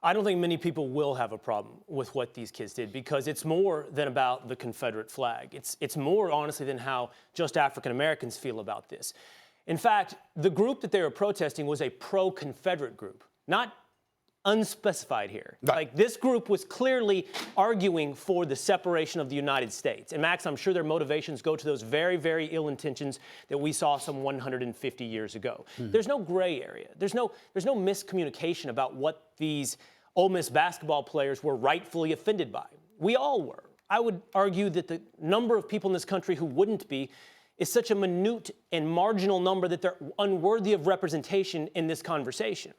I don't think many people will have a problem with what these kids did because it's more than about the Confederate flag. It's more, honestly, than how just African Americans feel about this. In fact, the group that they were protesting was a pro-Confederate group, not unspecified here. Right. Like, this group was clearly arguing for the separation of the United States. And Max, I'm sure their motivations go to those very, very ill intentions that we saw some 150 years ago. There's no gray area. There's no miscommunication about what these Ole Miss basketball players were rightfully offended by. We all were. I would argue that the number of people in this country who wouldn't be is such a minute and marginal number that they're unworthy of representation in this conversation.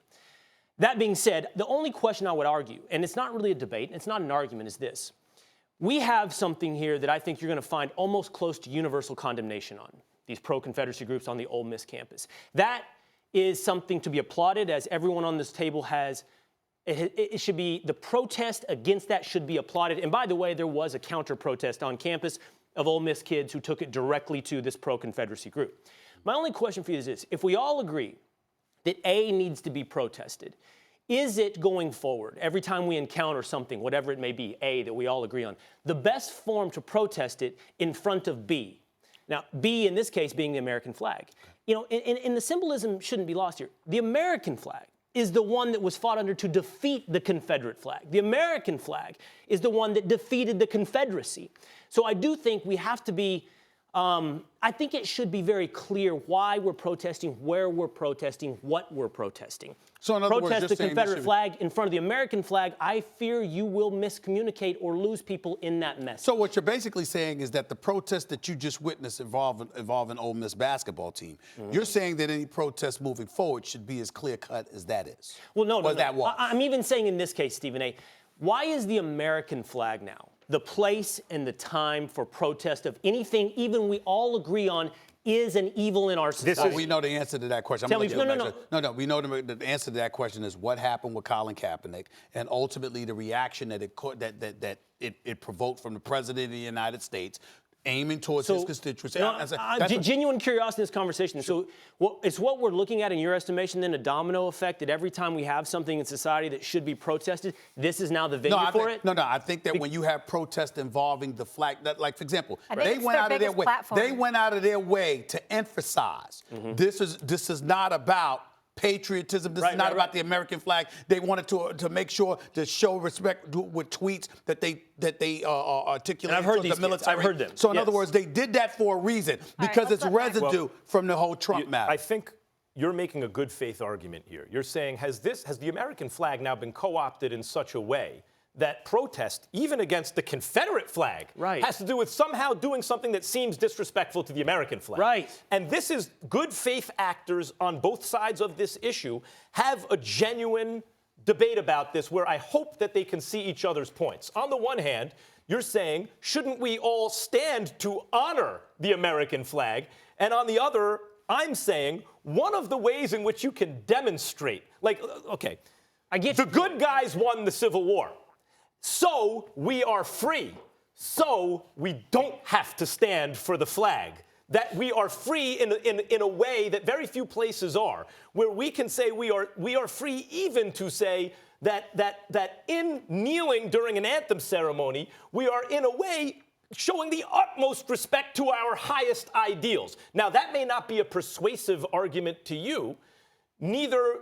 That being said, the only question I would argue, and it's not really a debate, and it's not an argument, is this. We have something here that I think you're going to find almost close to universal condemnation on, these pro-Confederacy groups on the Ole Miss campus. That is something to be applauded, as everyone on this table has. It should be, the protest against that should be applauded. And by the way, there was a counter-protest on campus of Ole Miss kids who took it directly to this pro-Confederacy group. My only question for you is this. If we all agree that A needs to be protested, is it going forward, every time we encounter something, whatever it may be, A, that we all agree on, the best form to protest it in front of B? Now, B in this case being the American flag. You know, and the symbolism shouldn't be lost here. The American flag is the one that was fought under to defeat the Confederate flag. The American flag is the one that defeated the Confederacy. So I do think we have to be, I think it should be very clear why we're protesting, where we're protesting, what we're protesting. So in other Protest words, the Confederate flag in front of the American flag, I fear you will miscommunicate or lose people in that message. So what you're basically saying is that the protest that you just witnessed involving Ole Miss basketball team, you're saying that any protest moving forward should be as clear-cut as that is. Well, no. That was. I'm even saying in this case, Stephen A., why is the American flag now the place and the time for protest of anything even we all agree on is an evil in our society? We know the answer to that question. No. We know the answer to that question is what happened with Colin Kaepernick, and ultimately the reaction that it provoked from the President of the United States, aiming towards his constituents. Genuine curiosity in this conversation. Sure. So it's what we're looking at in your estimation, then a domino effect that every time we have something in society that should be protested, this is now the venue for it? No, I think that when you have protests involving the flag, like, for example, they went out of their way to emphasize this is not about patriotism. This is not about the American flag. They wanted to make sure to show respect with tweets that they articulate. And I've heard the military. I've heard them. So in other words, they did that for a reason because it's residue from the whole Trump matter. I think you're making a good faith argument here. You're saying has the American flag now been co-opted in such a way that protest, even against the Confederate flag, has to do with somehow doing something that seems disrespectful to the American flag. Right. And this is good faith actors on both sides of this issue have a genuine debate about this where I hope that they can see each other's points. On the one hand, you're saying, shouldn't we all stand to honor the American flag? And on the other, I'm saying, one of the ways in which you can demonstrate, like, okay, I get the good guys won the Civil War. So we are free. So we don't have to stand for the flag. That we are free in a way that very few places are, where we can say we are free even to say that in kneeling during an anthem ceremony, we are in a way showing the utmost respect to our highest ideals. Now, that may not be a persuasive argument to you. Neither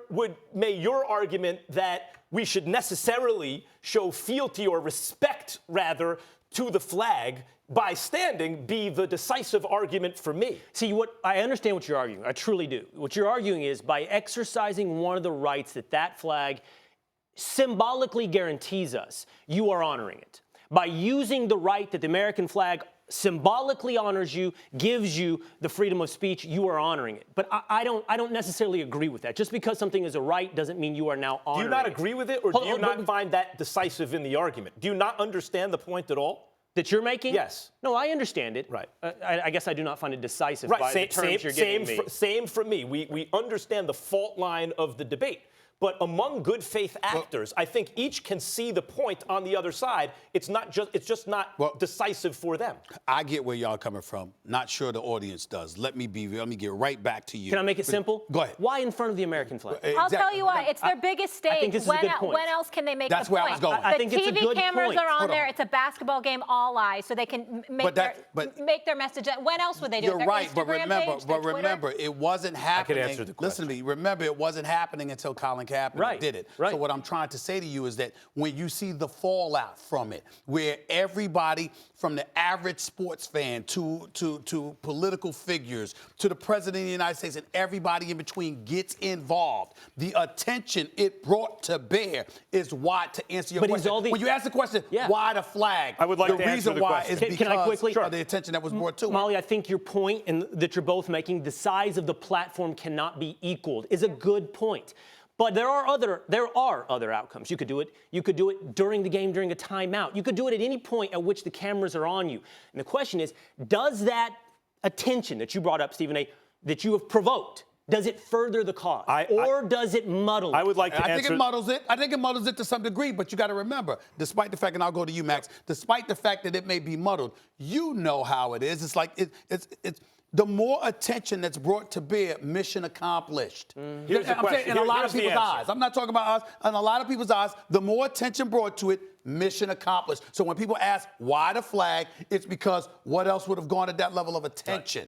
may your argument that we should necessarily show fealty or respect, rather, to the flag by standing be the decisive argument for me. See, I understand what you're arguing. I truly do. What you're arguing is by exercising one of the rights that flag symbolically guarantees us, you are honoring it. By using the right that the American flag symbolically honors you, gives you the freedom of speech, you are honoring it. But I don't necessarily agree with that. Just because something is a right doesn't mean you are now honoring it. Do you not agree with it, or do you not find that decisive in the argument? Do you not understand the point at all? That you're making? Yes. No, I understand it. Right. I guess I do not find it decisive by the terms you're giving me. Same for me. We understand the fault line of the debate. But among good faith actors, I think each can see the point on the other side. It's just not decisive for them. I get where y'all coming from. Not sure the audience does. Let me get right back to you. Can I make it simple? Go ahead. Why in front of the American flag? Exactly. I'll tell you why. It's their biggest stage. I think this is a good point. When else can they make That's the where point? I was going. I think The it's a TV good cameras point. are on Hold there. on. It's a basketball game, all eyes, so they can make their message. When else would they do it? You're Their right, but Instagram remember, page, their Twitter? it wasn't happening. answer the question. Listen to me. Remember, it wasn't happening until Colin Kaepernick did it. Right. So what I'm trying to say to you is that when you see the fallout from it, where everybody from the average sports fan to political figures to the president of the United States and everybody in between gets involved, the attention it brought to bear is why, to answer your question. When you ask the question, why the flag? I would like the to answer reason the why question. is because Can I quickly? of the attention that was brought to it. Molly, I think your point and that you're both making, the size of the platform cannot be equaled, is a good point. But there are other outcomes. You could do it during the game, during a timeout. You could do it at any point at which the cameras are on you. And the question is, does that attention that you brought up, Stephen A., that you have provoked, does it further the cause? Or does it muddle it? I would like to answer. I think it muddles it. I think it muddles it to some degree, but you got to remember, despite the fact, and I'll go to you, Max, despite the fact that it may be muddled, you know how it is. It's like it's the more attention that's brought to bear, mission accomplished. Here's the question. Saying, in a lot of people's eyes. I'm not talking about us. In a lot of people's eyes, the more attention brought to it, mission accomplished. So when people ask why the flag, it's because what else would have gone at that level of attention?